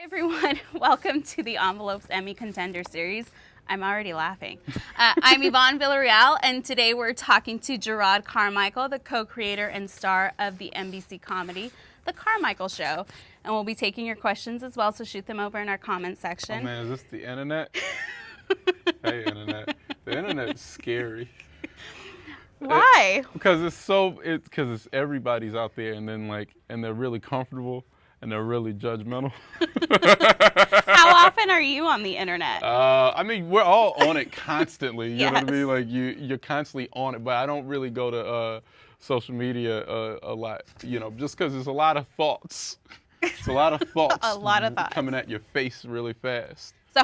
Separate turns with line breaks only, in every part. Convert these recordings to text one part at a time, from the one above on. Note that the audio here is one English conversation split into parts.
Hey everyone, welcome to the Envelopes Emmy Contender Series. I'm already laughing. I'm Yvonne Villarreal, and today we're talking to Jerrod Carmichael, the co-creator and star of the NBC comedy, The Carmichael Show. And we'll be taking your questions as well, so shoot them over in our comment section.
Oh man, is this the internet? Hey internet. The internet's scary.
Why?
Because it's everybody's out there, and then and they're really comfortable. And they're really judgmental.
How often are you on the internet?
I mean, we're all on it constantly. You
Yes.
know what I mean? Like you're constantly on it. But I don't really go to social media a lot. You know, just because there's a lot of thoughts. It's a lot of thoughts.
A lot of thoughts
coming at your face really fast.
So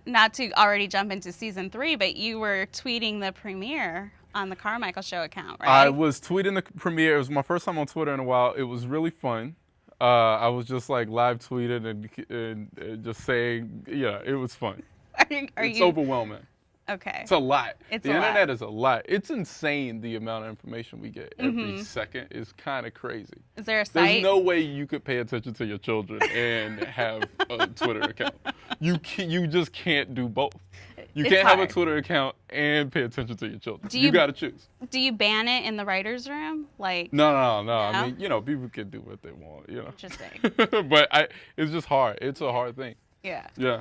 not to already jump into season 3, but you were tweeting the premiere on the Carmichael Show account, right?
I was tweeting the premiere. It was my first time on Twitter in a while. It was really fun. I was just like live tweeting and just saying, yeah, it was fun. It's overwhelming.
Okay.
It's a lot.
The
internet is a lot. It's insane the amount of information we get every second. Is kind of crazy.
Is there a site?
There's no way you could pay attention to your children and have a Twitter account. You just can't do both. It's can't
hard.
have a Twitter account and pay attention to your children. You got to choose.
Do you ban it in the writer's room?
No. I mean, people can do what they want,
Interesting.
But it's just hard. It's a hard thing.
Yeah.
Yeah.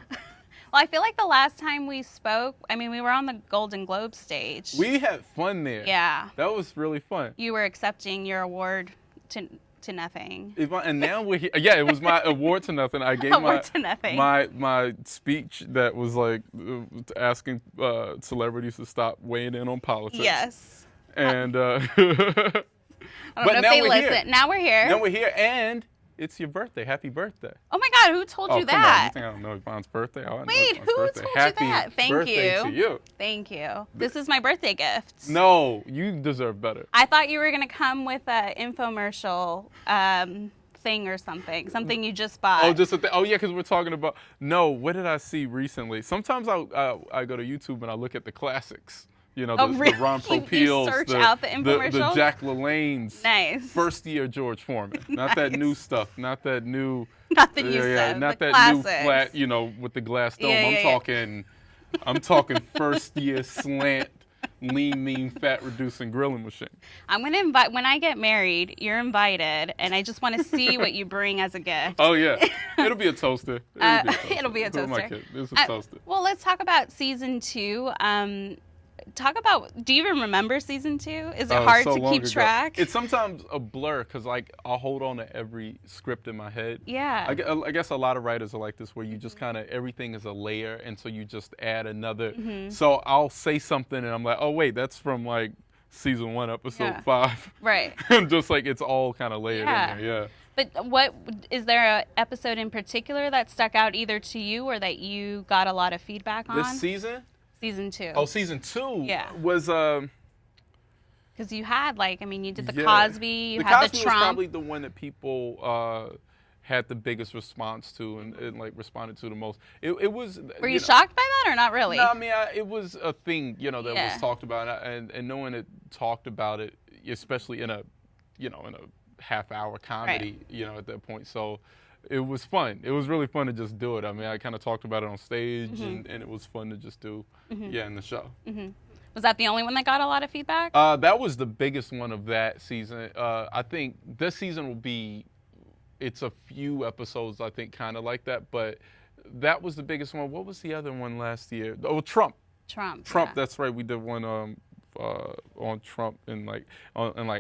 Well, I feel like the last time we spoke, we were on the Golden Globe stage.
We had fun there.
Yeah.
That was really fun.
You were accepting your award to nothing.
And now we're here. Yeah, it was my award to nothing. I gave my speech that was like asking celebrities to stop weighing in on politics.
Yes.
And
I don't know if they listen. Now we're here.
Now we're here, and it's your birthday. Happy birthday.
Oh my God, who told you that?
Come on. You think I don't know Yvonne's birthday?
Wait, who told you that? Thank
birthday to you.
Thank you. This is my birthday gift.
No, you deserve better.
I thought you were going to come with an infomercial thing or something you just bought.
Oh, just a thing. Oh, yeah, because we're talking about. No, what did I see recently? Sometimes I go to YouTube and I look at the classics. You know,
really?
The Ron Popeils,
you search out the infomercials?
The Jack LaLanne's.
Nice.
First year George Foreman. Not that new stuff. Not that new.
Not the new stuff.
Not
the
that
classics.
New flat, with the glass dome. I'm talking first year slant, lean, mean, fat reducing grilling machine.
I'm gonna invite when I get married. You're invited, and I just want to see what you bring as a gift.
Oh yeah, it'll be a toaster.
It'll be a toaster.
My kid. It's a toaster.
Well, let's talk about season 2. Do you even remember season 2? Is it hard to keep track?
It's sometimes a blur because I'll hold on to every script in my head.
Yeah.
I guess a lot of writers are like this, where you just kind of everything is a layer, and so you just add another. So I'll say something and I'm like, oh wait, that's from season 1, episode 5.
Right.
And just it's all kind of layered in there. Yeah.
But what is there an episode in particular that stuck out either to you or that you got a lot of feedback on?
This season?
Season 2.
Oh, season 2 was
because you had you did the Cosby, you had
Cosby
the Trump.
was probably the one that people had the biggest response to and responded to the most. It was.
Were you shocked by that or not really?
No, I mean it was a thing that was talked about, and no one had talked about it, especially in a half-hour comedy, at that point. So. It was fun. It was really fun to just do it. I mean, I kind of talked about it on stage, and it was fun to just do, in the show.
Was that the only one that got a lot of feedback?
That was the biggest one of that season. I think this season will be, it's a few episodes, I think, kind of like that, but that was the biggest one. What was the other one last year? Oh, Trump.
Trump,
that's right. We did one on Trump in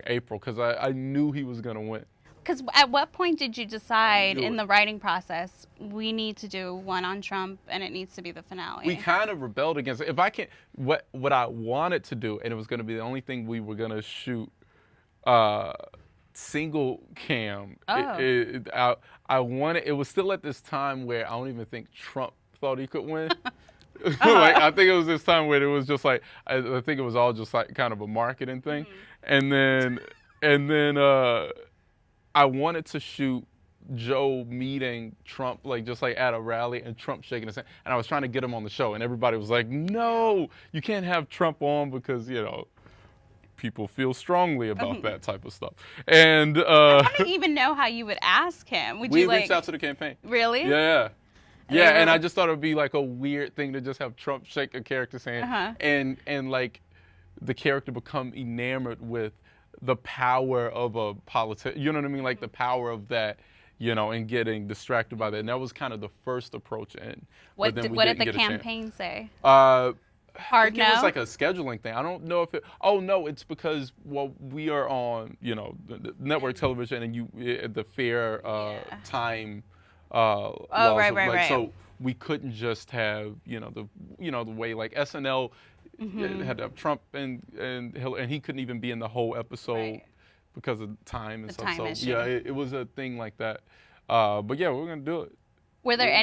April, because I knew he was going to win.
Because at what point did you decide in the writing process, we need to do one on Trump and it needs to be the finale?
We kind of rebelled against it. If I can, what I wanted to do, and it was going to be the only thing we were going to shoot, single cam.
Oh.
I wanted. It was still at this time where I don't even think Trump thought he could win. I think it was this time where it was just I think it was all just kind of a marketing thing, and then. I wanted to shoot Joe meeting Trump, just at a rally, and Trump shaking his hand. And I was trying to get him on the show, and everybody was like, no, you can't have Trump on because, people feel strongly about that type of stuff. And
I don't even know how you would ask him. Would
we
you
reached out to the campaign.
Really?
Yeah. Yeah, and I just thought it would be like a weird thing to just have Trump shake a character's hand and like the character become enamored with the power of a politician. You know what I mean? Like the power of that, you know, and getting distracted by that. And that was kind of the first approach in.
What did the campaign say?
Hard no? It was like a scheduling thing. I don't know if it. Oh no, it's because we are on, you know, the network television, and the fair time.
Right.
So we couldn't just have, you know, the way like SNL had to have Trump and Hillary, and he couldn't even be in the whole episode because of time and stuff. So
issue.
yeah, it was a thing like that. But yeah, we're gonna do it.
Were there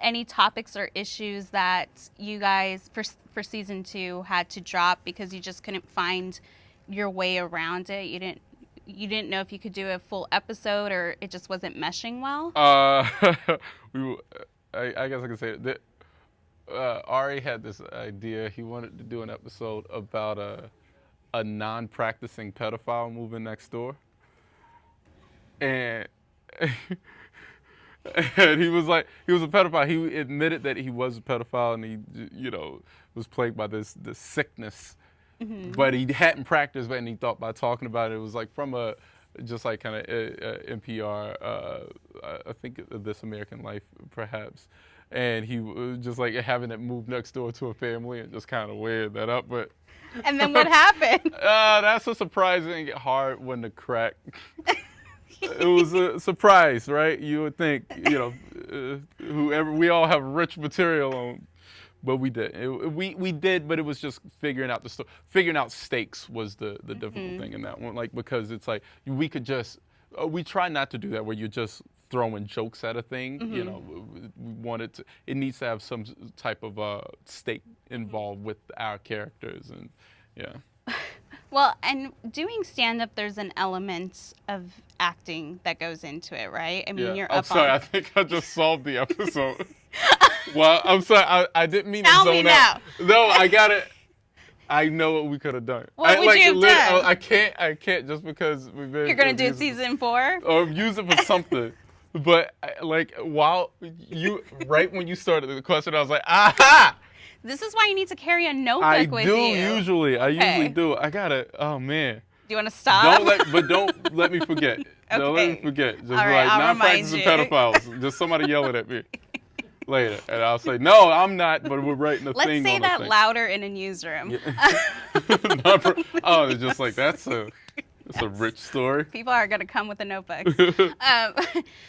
any topics or issues that you guys for season 2 had to drop because you just couldn't find your way around it? You didn't know if you could do a full episode, or it just wasn't meshing well?
I guess I can say it. Ari had this idea. He wanted to do an episode about a non-practicing pedophile moving next door. And and he was a pedophile. He admitted that he was a pedophile, and he, you know, was plagued by this sickness. But he hadn't practiced, and he thought by talking about it, it was like from just like kind of NPR, I think This American Life, perhaps. And he was just like having it move next door to a family and just kind of weird that up. But
and then what happened?
That's a surprising hard one to crack. It was a surprise, right? You would think, you know, whoever, we all have rich material on. But we did. We did, but it was just figuring out figuring out stakes was the difficult thing in that one. Like, because it's like we could just we try not to do that where you're just throwing jokes at a thing. You know, we wanted to. It needs to have some type of stake involved with our characters, and yeah.
Well, and doing stand-up, there's an element of acting that goes into it, right? I mean, you're up.
I'm sorry. I think I just solved the episode. Well, I'm sorry. I didn't mean to zone out. No, I got it. I know what we could have done.
What would you have done?
I can't just because we've been.
You're gonna do season 4?
Or use it for something. But like right when you started the question, I was like, aha!
This is why you need to carry a notebook with you.
I usually do. I gotta. Oh man.
Do you want to stop?
Don't let me forget. Okay. Don't let me forget. Just
all right,
like non-practicing pedophiles. Just somebody yelling at me later, and I'll say, no, I'm not. But we're writing a thing.
Let's say that louder in a newsroom.
Yeah. It's just like that's a rich story.
People are going to come with a notebook.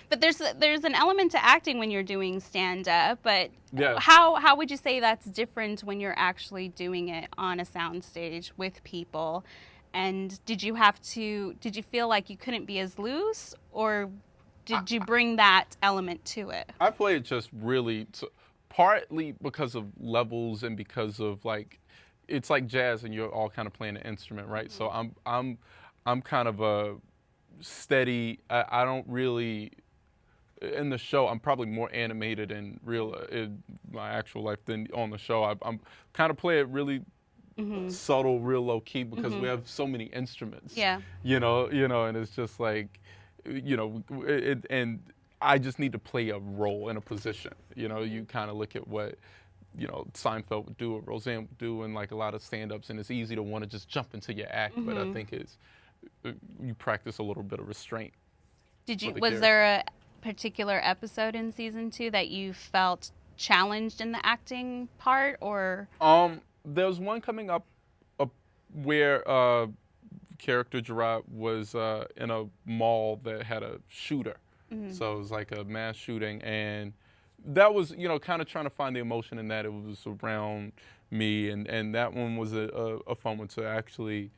But there's an element to acting when you're doing stand-up. But how would you say that's different when you're actually doing it on a soundstage with people? And did you feel like you couldn't be as loose, or did you bring that element to it?
I play it just really partly because of levels and because of like it's like jazz and you're all kind of playing an instrument, right? So I'm kind of a steady. I don't really in the show. I'm probably more animated and real in my actual life than on the show. I'm kind of play it really subtle, real low key because we have so many instruments.
Yeah.
You know, and it's just like, you know, and I just need to play a role in a position. You know, you kind of look at what, you know, Seinfeld would do or Roseanne would do in like a lot of stand-ups, and it's easy to want to just jump into your act, but I think you practice a little bit of restraint.
Was there a particular episode in season 2 that you felt challenged in the acting part, or?
There's one coming up where character Jerrod was in a mall that had a shooter. So it was like a mass shooting, and that was, you know, kind of trying to find the emotion in that. It was around me, and that one was a fun one to actually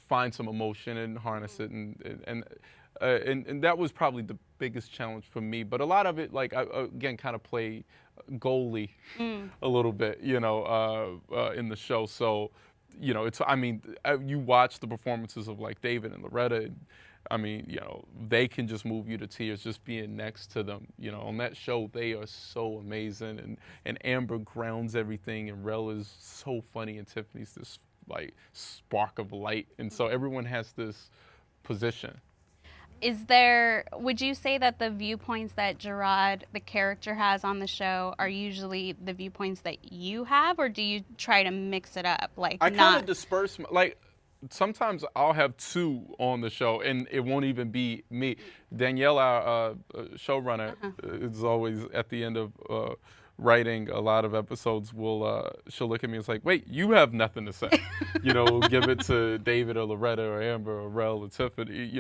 find some emotion and harness it, and that was probably the biggest challenge for me. But a lot of it, like, I, again, kind of play goalie a little bit, you know, in the show. So, you know, you watch the performances of like David and Loretta, and, I mean, you know, they can just move you to tears just being next to them. You know, on that show, they are so amazing, and Amber grounds everything, and Rel is so funny, and Tiffany's this like spark of light, and so everyone has this position.
Would you say that the viewpoints that Jerrod, the character, has on the show are usually the viewpoints that you have, or do you try to mix it up? Like,
I kind of disperse, like, sometimes I'll have two on the show, and it won't even be me. Danielle, our showrunner, is always at the end of writing a lot of episodes. She'll look at me and it's like, wait, you have nothing to say. We'll give it to David or Loretta or Amber or Rel or Tiffany.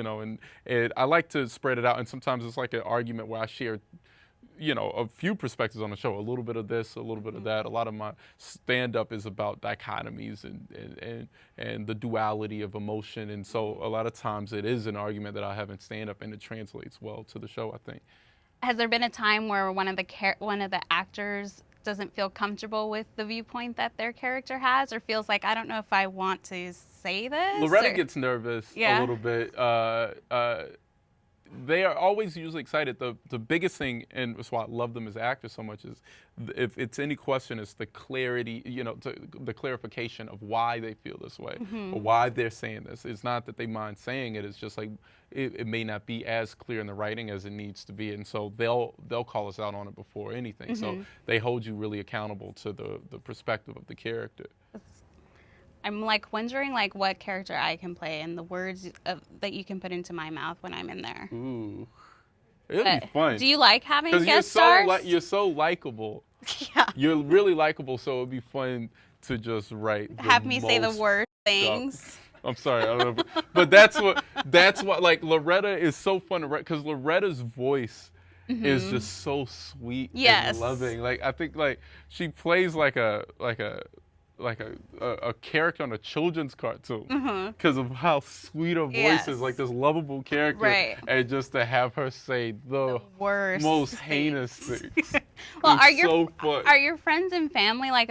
And I like to spread it out. And sometimes it's like an argument where I share a few perspectives on the show, a little bit of this, a little bit of that. A lot of my stand-up is about dichotomies and the duality of emotion. And so a lot of times it is an argument that I have in stand-up, and it translates well to the show, I think.
Has there been a time where one of the actors doesn't feel comfortable with the viewpoint that their character has, or feels like, I don't know if I want to say this?
Loretta gets nervous a little bit. They are always usually excited. The biggest thing, and that's why I love them as actors so much, is if it's any question, it's the clarity, the clarification of why they feel this way or why they're saying this. It's not that they mind saying it. It's just like it may not be as clear in the writing as it needs to be, and so they'll call us out on it before anything. So they hold you really accountable to the perspective of the character.
I'm like wondering like what character I can play and the words that you can put into my mouth when I'm in there.
Ooh, it'll be fun.
Do you like having guest stars?
Because you're so likable. Yeah. You're really likable, so it'd be fun to just write.
Have me say the worst things.
I'm sorry, I don't know, but that's what like Loretta is so fun to write, because Loretta's voice is just so sweet and loving. Like I think like she plays like a character on a children's cartoon because of how sweet her voice is, like this lovable character, and just to have her say the
worst
most heinous things.
Well, are your friends and family like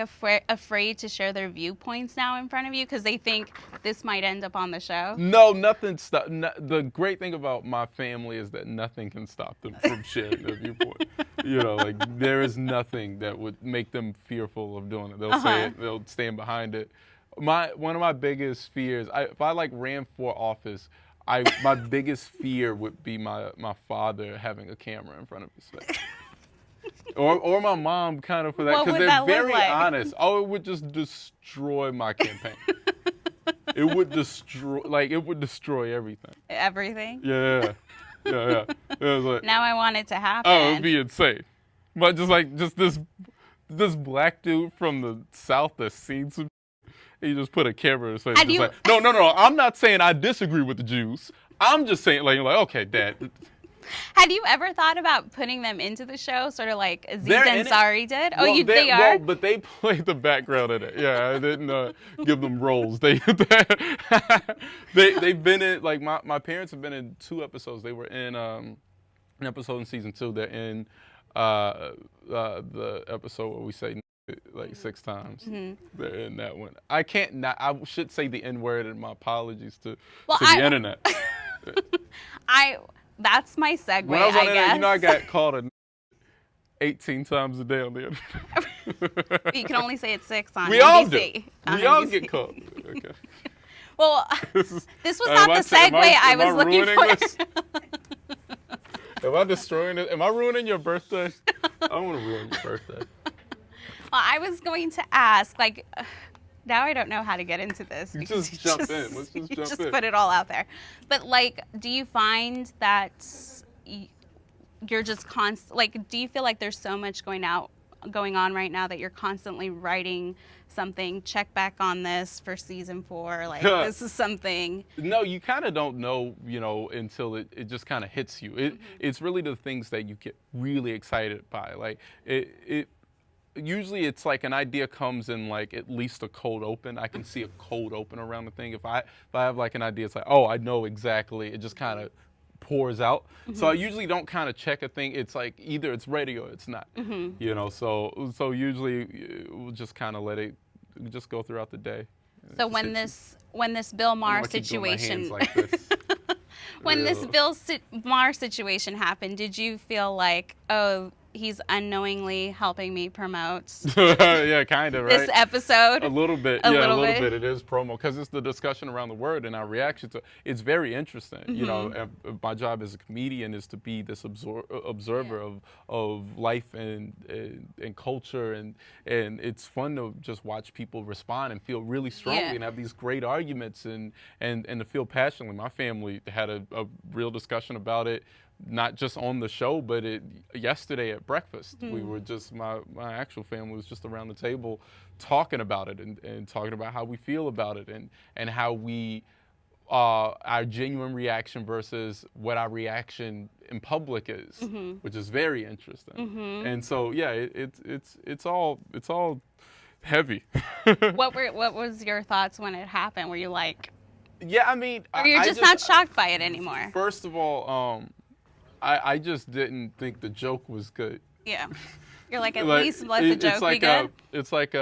afraid to share their viewpoints now in front of you because they think this might end up on the show?
No, nothing stop. The great thing about my family is that nothing can stop them from sharing their viewpoint. Like there is nothing that would make them fearful of doing it. They'll say it. They'll stand behind it. One of my biggest fears, if I like ran for office, my biggest fear would be my father having a camera in front of his face. Or my mom, kind of, for that, because they're very honest. Oh, it would just destroy my campaign. It would destroy everything.
Everything?
Yeah. It was like,
now I want it to happen.
Oh, it'd be insane. But just this black dude from the South that's seen some, he just put a camera in his face. No, I'm not saying I disagree with the Jews. I'm just saying, like, okay, Dad.
Had you ever thought about putting them into the show, sort of like Aziz Ansari did? Well, they are?
Well, but they played the background in it. Yeah, I didn't give them roles. They've been in, like, my parents have been in 2 episodes. They were in an episode in season 2. They're in the episode where we say like 6 times. They're in that one. I should say the N-word, and my apologies to the internet.
That's my segue,
when I was on
I guess.
I got called 18 times a day on the internet.
You can only say it's 6 on
We all
NBC.
do. We all get called. Okay.
Well, this was not the segue I was looking for.
Am I destroying it? Am I ruining your birthday? I don't want to ruin your birthday.
Well, I was going to ask, like, now I don't know how to get into this.
Just jump in. Let's just jump in.
Put it all out there. But, like, do you find that you're just do you feel like there's so much going on right now that you're constantly writing something, check back on this for season 4, like this is something? No,
you kind of don't know, until it just kind of hits you. It's really the things that you get really excited by. Like usually it's like an idea comes in like at least a cold open. I can see a cold open around the thing. If I have like an idea, it's like, oh, I know exactly. It just kind of pours out. So I usually don't kind of check a thing. It's like either it's ready or it's not. So usually we'll just kind of let it just go throughout the day.
So when this Bill Maher situation when this Bill Maher situation happened, did you feel like, oh, he's unknowingly helping me promote
Yeah, kind of, right?
this episode.
A little bit.
A
Yeah,
little
a little
bit.
bit. It is promo because it's the discussion around the word and our reaction to it. It's very interesting. You know, my job as a comedian is to be this observer of life and culture, and it's fun to just watch people respond and feel really strongly and have these great arguments and to feel passionately. My family had a real discussion about it, not just on the show, but yesterday at breakfast. We were just, my actual family was just around the table talking about it and talking about how we feel about it and how we, our genuine reaction versus what our reaction in public is, which is very interesting. And so, yeah, it's all heavy.
What was your thoughts when it happened? Were you like,
yeah, I mean,
or you're just not shocked by it anymore?
First of all, I just didn't think the joke was good.
Yeah. You're like, at least let the joke be good?
It's like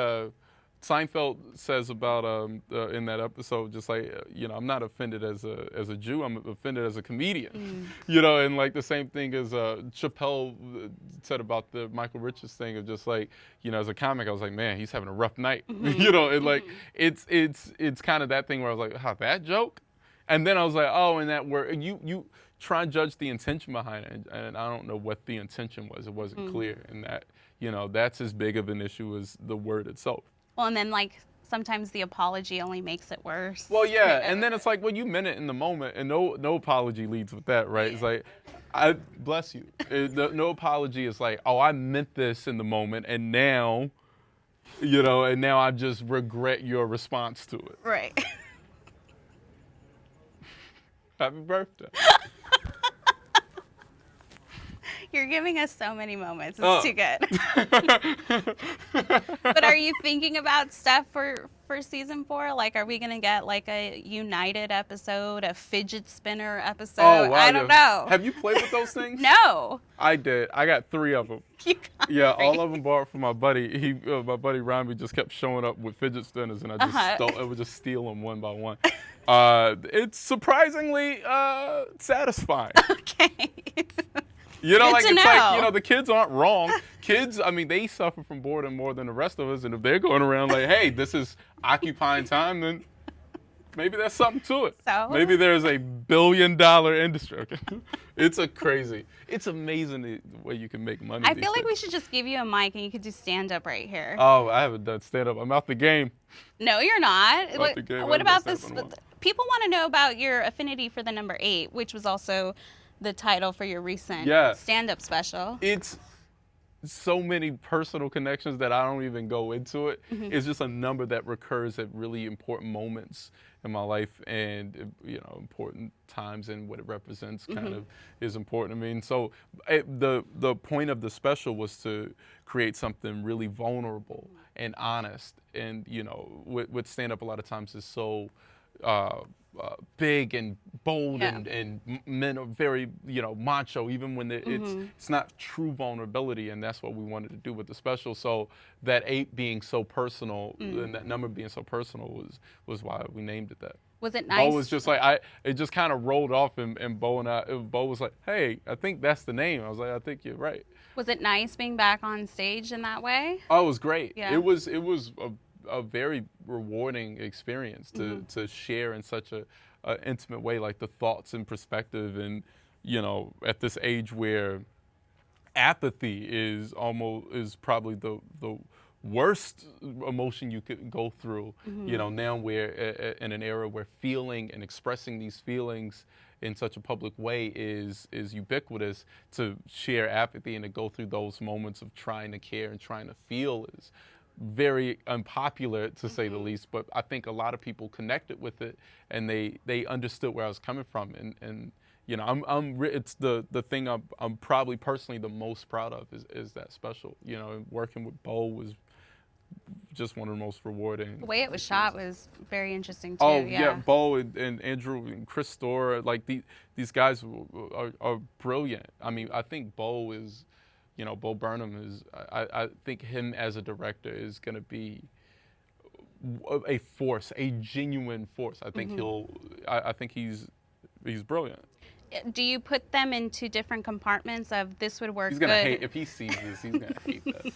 Seinfeld says about in that episode, just like, you know, I'm not offended as a Jew, I'm offended as a comedian. You know, and like the same thing as Chappelle said about the Michael Richards thing of just like, you know, as a comic, I was like, man, he's having a rough night. You know, and like, it's kind of that thing where I was like, how, that joke? And then I was like, oh, and that word, you try and judge the intention behind it, and I don't know what the intention was. It wasn't clear, and that, you know, that's as big of an issue as the word itself.
Well, and then like sometimes the apology only makes it worse.
Well, yeah, and then it's like, well, you meant it in the moment, and no apology leads with that, right? It's like, I bless you. No apology is like, oh, I meant this in the moment, and now, you know, and now I just regret your response to it.
Right.
Happy birthday.
You're giving us so many moments. It's too good. But are you thinking about stuff for season 4? Like, are we going to get like a United episode, a fidget spinner episode?
Oh, wow.
I don't know.
Have you played with those things?
No.
I did. I got 3 of them.
You got
Yeah,
3.
all of them borrowed from my buddy. My buddy Rami just kept showing up with fidget spinners, and I would just steal them one by one. It's surprisingly satisfying.
Okay.
You know,
Good
like
to
it's
know.
like, you know, the kids aren't wrong. Kids, I mean, they suffer from boredom more than the rest of us, and if they're going around like, hey, this is occupying time, then maybe there's something to it.
So?
Maybe there's a $1 billion industry. Okay? It's amazing the way you can make money.
I feel like we should just give you a mic and you could do stand up right here.
Oh, I haven't done stand up. I'm out the game.
No, you're not.
Out the game.
What
I haven't
about
done
this?
stand-up in a while.
People want to know about your affinity for the number 8, which was also the title for your recent stand-up special.
It's so many personal connections that I don't even go into it. It's just a number that recurs at really important moments in my life, and, you know, important times, and what it represents kind of is important to me. And so the point of the special was to create something really vulnerable and honest. And, you know, with stand-up a lot of times is so big and bold, and men are very, you know, macho, even when it's not true vulnerability, and that's what we wanted to do with the special. So that 8 being so personal, and that number being so personal was why we named it that.
Was it nice?
Bo was just like, it just kind of rolled off, and Bo was like, hey, I think that's the name. I was like, I think you're right.
Was it nice being back on stage in that way?
Oh, it was great.
Yeah.
It was a very rewarding experience to share in such a intimate way, like the thoughts and perspective, and, you know, at this age where apathy is probably the worst emotion you could go through. You know, now we're in an era where feeling and expressing these feelings in such a public way is ubiquitous. To share apathy and to go through those moments of trying to care and trying to feel is very unpopular, to say the least, but I think a lot of people connected with it, and they understood where I was coming from, and you know, it's the thing I'm probably personally the most proud of is that special. You know, and working with Bo was just one of the most rewarding.
The way it was shot was very interesting too.
Oh yeah, Bo and Andrew and Chris Storr, like these guys are brilliant. I mean, I think Bo is, you know, Bo Burnham is, I think him as a director is going to be a force, a genuine force. I think I think he's brilliant.
do you put them into different compartments of this would work
He's
good?
gonna hate if he sees this. He's gonna hate that.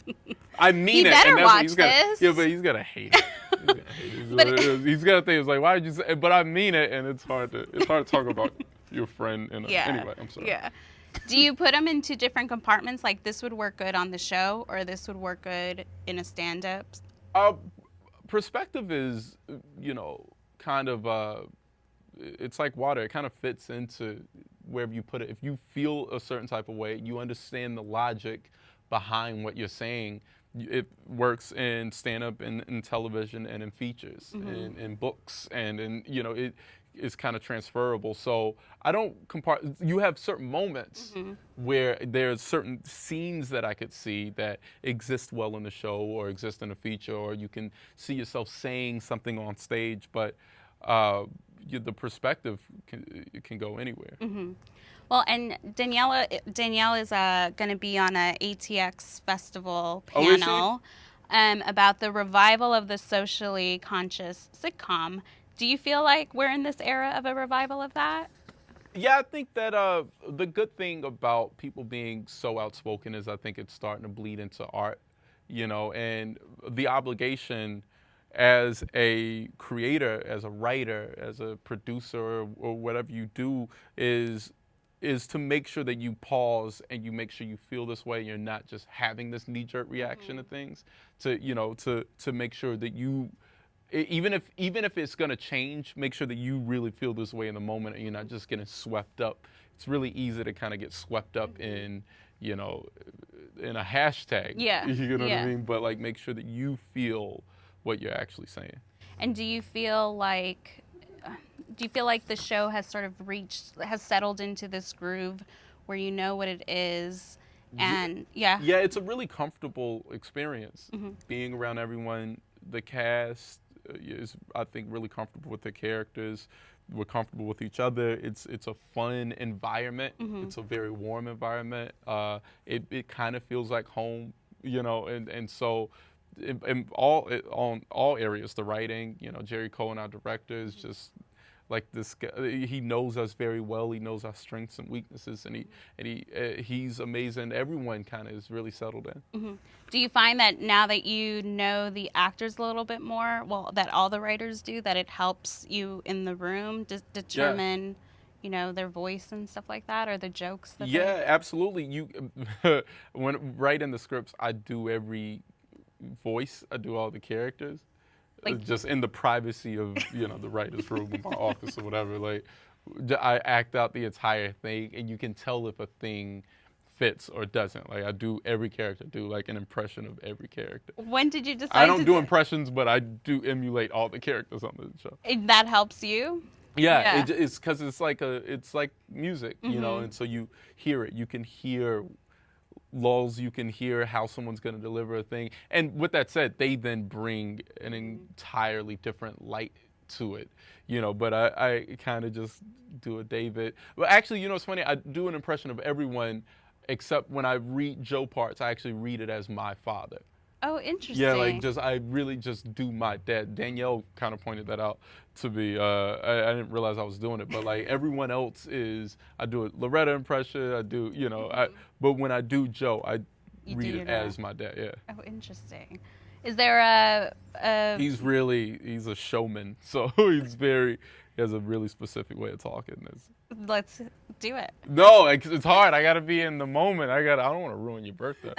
I mean
He
it.
better
and that's
watch
what he's gonna,
this.
Yeah, but he's gonna hate it. He's gonna hate it.
But
He's gonna think it's like, why did you say? But I mean it, and it's hard to talk about your friend. Anyway, I'm sorry.
Yeah. Do you put them into different compartments? Like this would work good on the show, or this would work good in a stand-up?
Perspective is, kind of. It's like water. It kind of fits into wherever you put it. If you feel a certain type of way, you understand the logic behind what you're saying. It works in stand-up, in television, and in features, in books, and it is kind of transferable. So I don't you have certain moments where there's certain scenes that I could see that exist well in the show or exist in a feature, or you can see yourself saying something on stage, but the perspective can go anywhere.
Well, and Danielle is going to be on a ATX festival panel about the revival of the socially conscious sitcom. Do you feel like we're in this era of a revival of that?
Yeah, I think that the good thing about people being so outspoken is I think it's starting to bleed into art, and the obligation as a creator, as a writer, as a producer, or whatever you do is to make sure that you pause and you make sure you feel this way. You're not just having this knee-jerk reaction to things. To make sure that you, even if it's gonna change, make sure that you really feel this way in the moment and you're not just getting swept up. It's really easy to kind of get swept up in in a hashtag.
Yeah.
You know what I mean? But like, make sure that you feel what you're actually saying.
And do you feel like the show has sort of has settled into this groove where you know what it is? And yeah,
it's a really comfortable experience being around everyone. The cast is, I think, really comfortable with their characters. We're comfortable with each other. It's a fun environment. It's a very warm environment. It kind of feels like home, and so in all areas, the writing, Jerry Cohen, our director, is just like this guy. He knows us very well. He knows our strengths and weaknesses, and he's amazing. Everyone kind of is really settled in.
Do you find that now that you know the actors a little bit more, well, that all the writers do, that it helps you in the room to determine, their voice and stuff like that, or the jokes? That
Absolutely. When writing the scripts, I do every voice. I do all the characters, just in the privacy of the writer's room in my office or whatever. Like, I act out the entire thing, and you can tell if a thing fits or doesn't. Like, I do every character, do like an impression of every character.
When did you decide?
I don't do impressions, but I do emulate all the characters on the show.
And that helps you.
Yeah. It's because it's like music, and so you hear it. You can hear lulls, you can hear how someone's going to deliver a thing. And with that said, they then bring an entirely different light to it, but I kind of just do a David. But actually, it's funny, I do an impression of everyone except when I read Joe parts, I actually read it as my father.
Oh, interesting.
Yeah, I really just do my dad. Danielle kind of pointed that out to me. I didn't realize I was doing it, but like everyone else is, I do a Loretta impression. I do, but when I do Joe, I read it as my dad. Yeah.
Oh, interesting. Is there a?
He's a showman, so he has a really specific way of talking.
Let's do it.
No, it's hard. I gotta be in the moment. I don't want to ruin your birthday.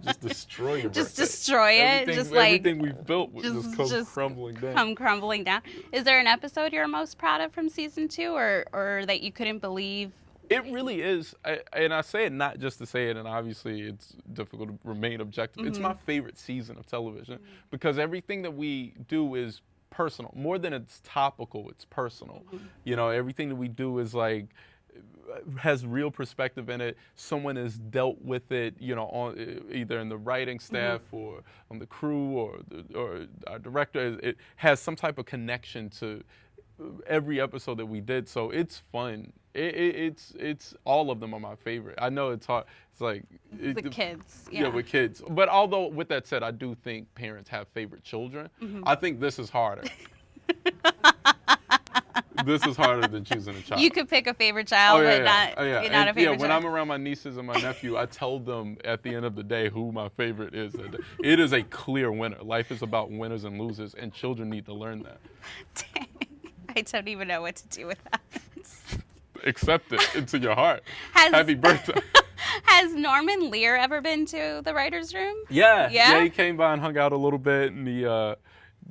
Just destroy your birthday.
Just destroy it.
Everything we've built would just come crumbling down.
Come crumbling down. Is there an episode you're most proud of from season 2, or that you couldn't believe?
It really is, and I say it not just to say it, and obviously it's difficult to remain objective. It's my favorite season of television because everything that we do is personal. More than it's topical, it's personal. Everything that we do is like has real perspective in it. Someone has dealt with it, on either in the writing staff or on the crew or our director. It has some type of connection to every episode that we did, so it's fun. It's all of them are my favorite. I know it's hard. It's like
the kids.
Yeah, with kids. But although with that said, I do think parents have favorite children. I think this is harder. This is harder than choosing a child.
You could pick a favorite child, but not not a favorite child.
When I'm around my nieces and my nephew, I tell them at the end of the day who my favorite is. It is a clear winner. Life is about winners and losers, and children need to learn that.
Dang. I don't even know what to do with that.
Accept it into your heart. Happy birthday.
Has Norman Lear ever been to the writer's room?
Yeah. He came by and hung out a little bit, and he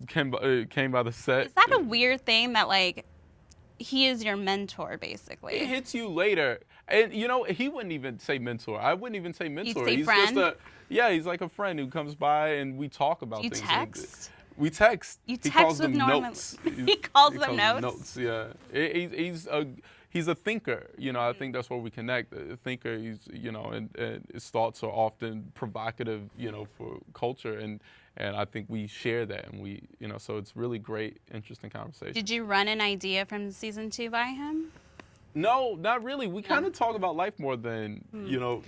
came by the set.
Is that a weird thing that, like, he is your mentor, basically?
It hits you later. And, he wouldn't even say mentor. I wouldn't even say mentor.
He'd say
he's
friend?
He's like a friend who comes by and we talk about things.
You text?
We text.
You
He
text
calls
with
them
Norman.
notes.
He calls them notes?
Yeah. He's a thinker. I think that's where we connect. A thinker, and his thoughts are often provocative, for culture. And I think we share that. And so it's really great, interesting conversation.
Did you run an idea from season 2 by him?
No, not really. We kind of talk about life more than,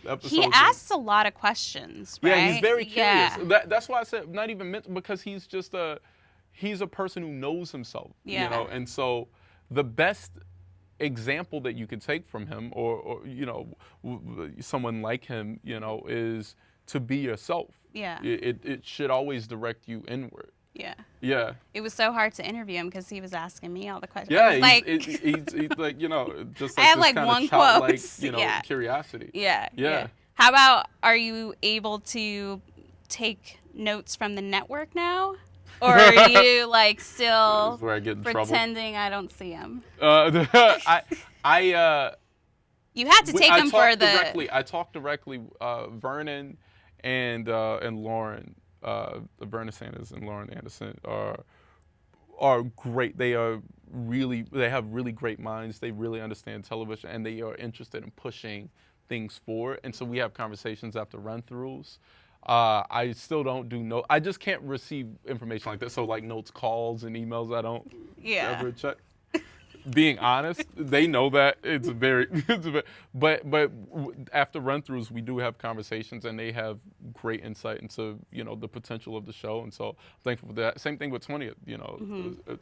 episodes.
He asks a lot of questions, right?
Yeah, he's very curious.
Yeah.
That's why I said not even mental, because he's just he's a person who knows himself, and so the best example that you could take from him or someone like him, is to be yourself.
Yeah.
It should always direct you inward.
Yeah.
Yeah.
It was so hard to interview him because he was asking me all the questions.
Yeah,
he's like,
just
I
like
had
this
like
kind
one
of childlike,
quote.
curiosity.
Yeah. How about, are you able to take notes from the network now? Or are you like still
where I get in
pretending I don't see him?
You had
to take him for the...
I talked directly. Vernon and Lauren, Vernon Sanders and Lauren Anderson are great. They have really great minds. They really understand television, and they are interested in pushing things forward. And so we have conversations after run-throughs. I still don't do I just can't receive information like that. So like notes, calls, and emails, I don't ever check. Being honest, they know that but after run-throughs, we do have conversations, and they have great insight into the potential of the show, and so I'm thankful for that. Same thing with 20th.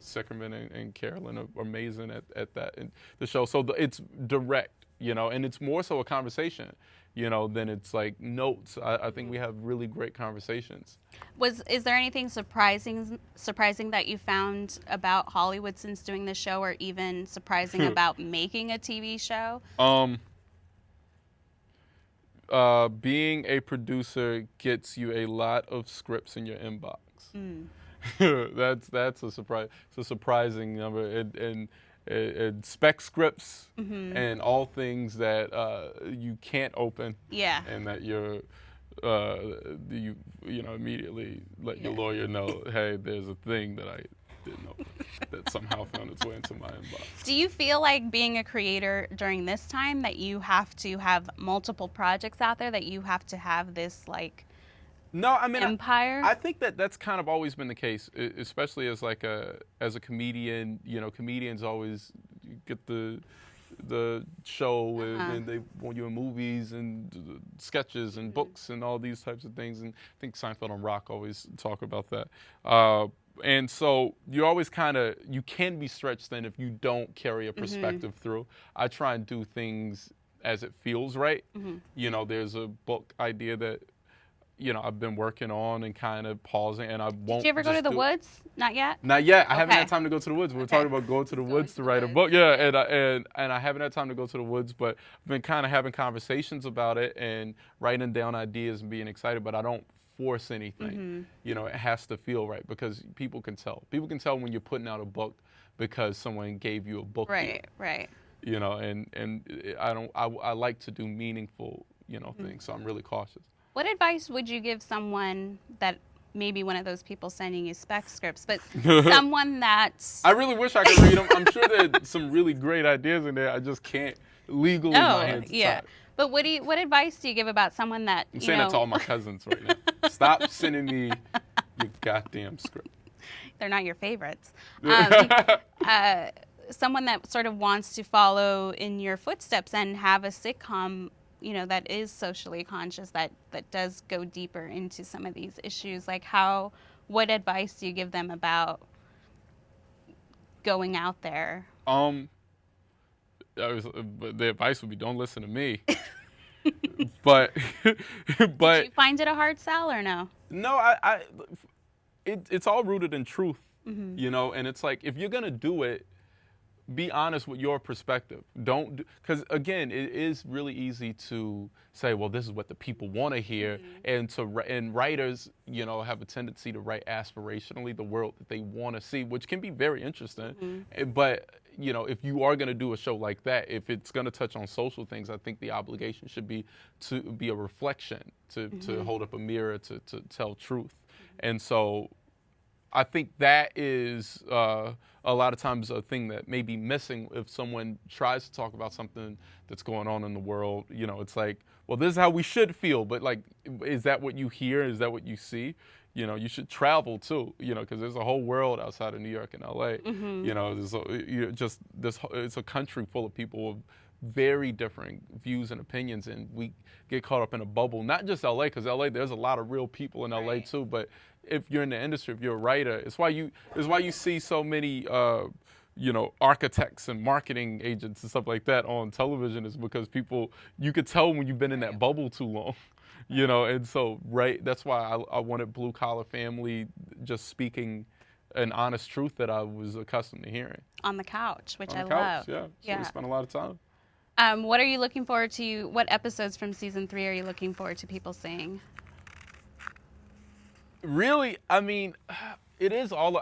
Seckerman and Carolyn are amazing at that and the show. So it's direct, and it's more so a conversation. Then it's like notes. I think we have really great conversations.
Is there anything surprising that you found about Hollywood since doing the show, or even surprising about making a TV show?
Being a producer gets you a lot of scripts in your inbox. That's a surprise. It's a surprising number, and spec scripts and all things that you can't open.
Yeah.
And that you immediately let your lawyer know, hey, there's a thing that I didn't know that somehow found its way into my inbox.
Do you feel like being a creator during this time that you have to have multiple projects out there, that you have to have this empire?
I think that's kind of always been the case, especially as a comedian. Comedians always get the show and they want you in movies and sketches and books and all these types of things. And I think Seinfeld and Rock always talk about that. And so you always you can be stretched then if you don't carry a perspective through. I try and do things as it feels right. There's a book idea that I've been working on and kind of pausing, and I won't.
Did you ever go to the woods? Not yet?
Not yet. I haven't had time to go to the woods. We're talking about going to the woods to write a book. Yeah, and I haven't had time to go to the woods, but I've been kind of having conversations about it and writing down ideas and being excited, but I don't force anything. It has to feel right, because people can tell. People can tell when you're putting out a book because someone gave you a book deal.
Right.
And I like to do meaningful, things, so I'm really cautious.
What advice would you give someone that maybe one of those people sending you spec scripts, but someone that's...
I really wish I could read them. I'm sure there's some really great ideas in there. I just can't legally. My hands are tied.
But what advice do you give about someone that
I'm saying that to all my cousins right now. Stop sending me your goddamn script.
They're not your favorites. Someone that sort of wants to follow in your footsteps and have a sitcom, that is socially conscious, that does go deeper into some of these issues. Like what advice do you give them about going out there?
But the advice would be don't listen to me. but
Did you find it a hard sell or no?
No, it's all rooted in truth, you know. And it's like if you're gonna do it, be honest with your perspective. Don't, because again, it is really easy to say, well, this is what the people want to hear, and writers, you know, have a tendency to write aspirationally the world that they want to see, which can be very interesting. But you know, if you are going to do a show like that, if it's going to touch on social things, I think the obligation should be to be a reflection, to hold up a mirror, to tell truth. And so I think that is a lot of times a thing that may be missing if someone tries to talk about something that's going on in the world. You know, it's like, well, this is how we should feel, but like, is that what you hear? Is that what you see? You know, you should travel too, you know, because there's a whole world outside of New York and LA. You know, it's a country full of people with very different views and opinions, and we get caught up in a bubble. Not just LA, because LA, there's a lot of real people in LA too, but if you're in the industry, if you're a writer, it's why you see so many you know, architects and marketing agents and stuff like that on television, is because you could tell when you've been in that bubble too long. You know, and so, that's why I wanted Blue Collar Family just speaking an honest truth that I was accustomed to hearing.
On the couch, which I
love.
Yeah.
So we spent a lot of time.
What are you looking forward to? What episodes from season 3 are you looking forward to people seeing?
Really, I mean, it is all,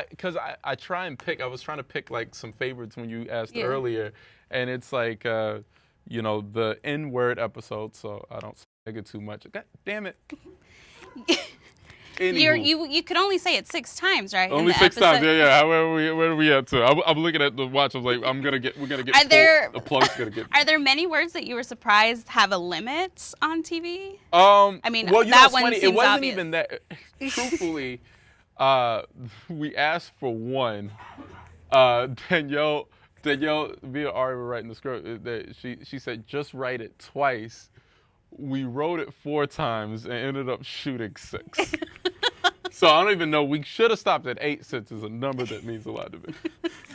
because I try and pick, I was trying to pick like some favorites when you asked earlier, and it's like, you know, the N-word episode, so I don't say it too much. God damn it.
You could only say it 6 times, right?
Only 6 times, yeah. Where are we at to? I'm looking at the watch. I was like, we're gonna get. The plug's gonna get.
Are there many words that you were surprised have a line on TV?
I
mean,
well,
that one
funny.
seems
It wasn't
obvious.
even that. Truthfully, we asked for one. Danielle, me and Ari were writing the script. That she said just write it twice. We wrote it 4 times and ended up shooting 6. So I don't even know. We should have stopped at 8 since it's a number that means a lot to me.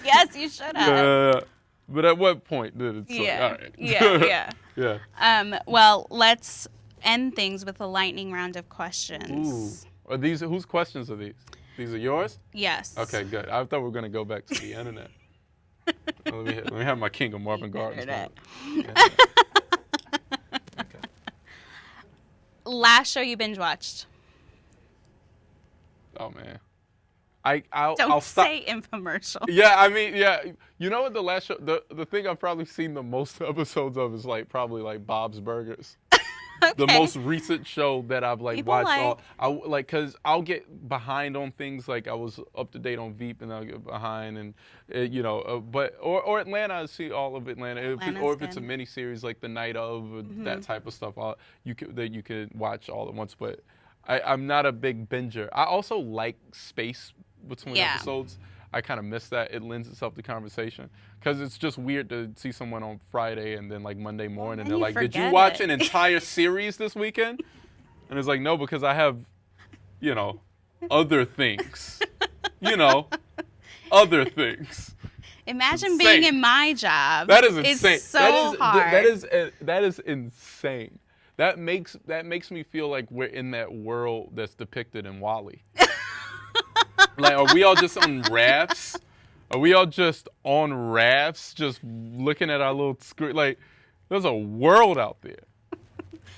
Yes, you should have.
But at what point did it?
Yeah.
All right.
Yeah. Well, let's end things with a lightning round of questions.
Ooh. Are these whose questions are these? These are yours?
Yes.
Okay, good. I thought we were gonna go back to the internet. Let me have my King of Marvin Gardens.
Last show you binge watched?
Oh man,
I'll
stop.
say infomercial.
Yeah, I mean, yeah. You know what? The last show, the thing I've probably seen the most episodes of is probably Bob's Burgers. Okay. The most recent show that I've watched. Cause I'll get behind on things. Like I was up to date on Veep, and I'll get behind, and you know. Or Atlanta, I see all of Atlanta. If it's a mini series like The Night of, that type of stuff, you could watch all at once. But I'm not a big binger. I also like space between episodes. I kind of miss that. It lends itself to conversation. Because it's just weird to see someone on Friday and then Monday morning, and they're like, did you watch an entire series this weekend? And it's like, no, because I have, you know, other things. You know, other things.
Imagine being in my job.
That is insane.
It's so hard.
That is insane. That makes me feel like we're in that world that's depicted in WALL-E. Are we all just on rafts? Are we all just on rafts, just looking at our little screen? There's a world out there.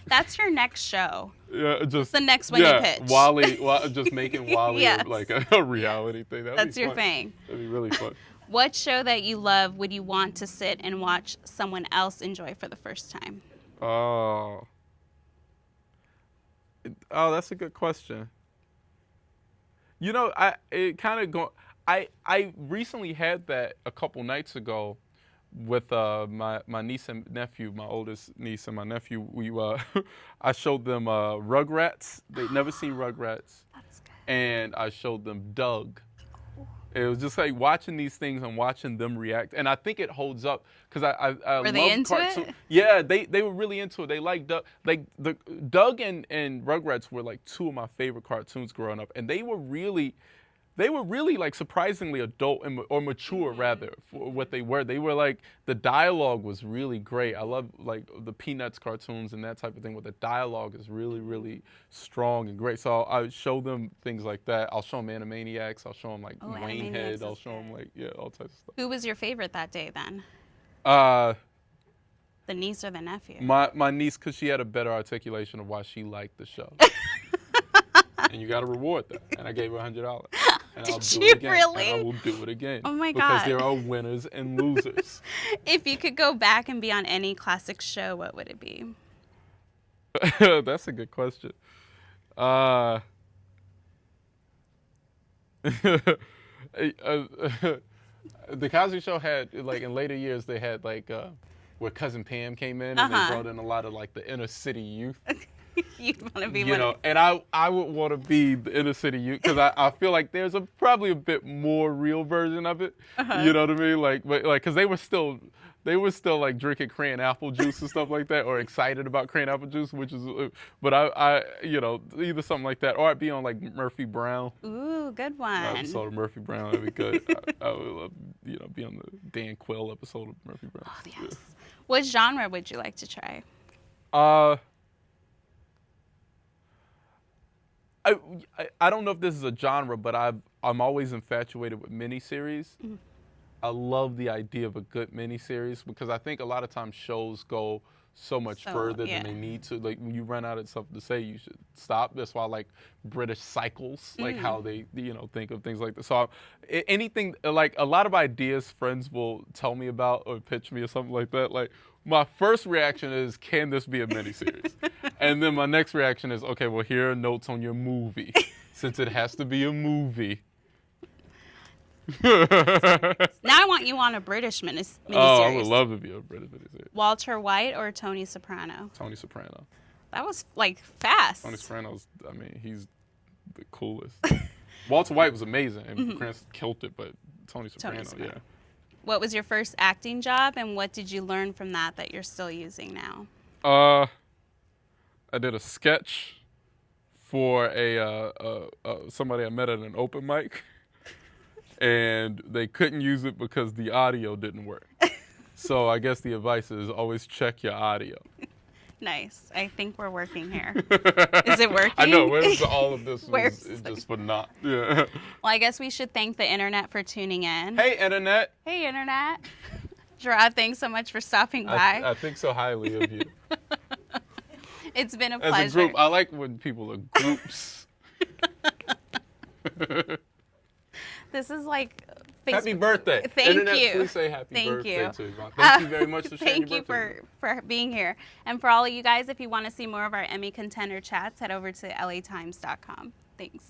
That's your next show.
Yeah, just
the next one you pitch.
WALL-E, just making WALL-E a reality thing.
That's your thing.
That'd be really fun.
What show that you love would you want to sit and watch someone else enjoy for the first time?
Oh, that's a good question. You know, I recently had that a couple nights ago with my niece and nephew, my oldest niece and my nephew. I showed them Rugrats. They'd never seen Rugrats.
That's good.
And I showed them Doug. It was just like watching these things and watching them react, and I think it holds up because I
were they into
cartoon.
It?
Yeah, they were really into it. They liked Doug. Doug and Rugrats were 2 of my favorite cartoons growing up, and they were really. they were really like surprisingly adult or mature rather for what they were. They were like, the dialogue was really great. I love like the Peanuts cartoons and that type of thing, where the dialogue is really, really strong and great. So I show them things like that. I'll show them Animaniacs. I'll show them like Wayne Head. I'll show them like, all types of stuff.
Who was your favorite that day then? The niece or the nephew?
My niece, because she had a better articulation of why she liked the show. And you got to reward that. And I gave her $100. And I'll do it again.
Really?
And I will do it again.
Oh my God.
Because there are winners and losers.
If you could go back and be on any classic show, what would it be?
That's a good question. The Cosby Show had, like, in later years, they had, like, where Cousin Pam came in, and they brought in a lot of, like, the inner city youth.
You'd want to be
You know, and I would want to be the inner city youth, because I feel like there's probably a bit more real version of it. You know what I mean? Like, because they were still like drinking crayon apple juice and stuff like that, or excited about crayon apple juice, which is, but I you know, either something like that, or I'd be on like Murphy Brown.
Ooh, good one.
Episode of Murphy Brown, that'd be good. I would love, you know, be on the Dan Quayle episode of Murphy Brown.
Oh, yes. Yeah. What genre would you like to try?
I don't know if this is a genre, but I'm always infatuated with miniseries. I love the idea of a good miniseries, because I think a lot of times shows go so much further than they need to. Like, when you run out of something to say, you should stop. That's why I like British cycles, like how they, you know, think of things like this. So anything, like a lot of ideas friends will tell me about or pitch me or something like that. Like, my first reaction is, can this be a miniseries? And then my next reaction is, okay, well, here are notes on your movie, since it has to be a movie.
Now I want you on a British miniseries.
Oh, I would love to be a British miniseries.
Walter White or Tony Soprano?
Tony Soprano.
That was like fast.
Tony Soprano's, I mean, he's the coolest. Walter White was amazing, and Prince killed it, but Tony Soprano, yeah.
What was your first acting job, and what did you learn from that you're still using now?
I did a sketch for somebody I met at an open mic, and they couldn't use it because the audio didn't work. So I guess the advice is always check your audio.
Nice. I think we're working here. Is it working?
I know. Where's all of this is just for not. Yeah.
Well, I guess we should thank the internet for tuning in.
Hey, internet.
Hey, internet. Jerrod, thanks so much for stopping by.
I think so highly of you.
It's been a pleasure.
As a group, I like when people are groups.
This is like Facebook.
Happy birthday.
Thank
Internet,
you.
Please say happy birthday to Yvonne. Thank you very much for sharing your birthday.
Thank you for being here. And for all of you guys, if you want to see more of our Emmy contender chats, head over to latimes.com. Thanks.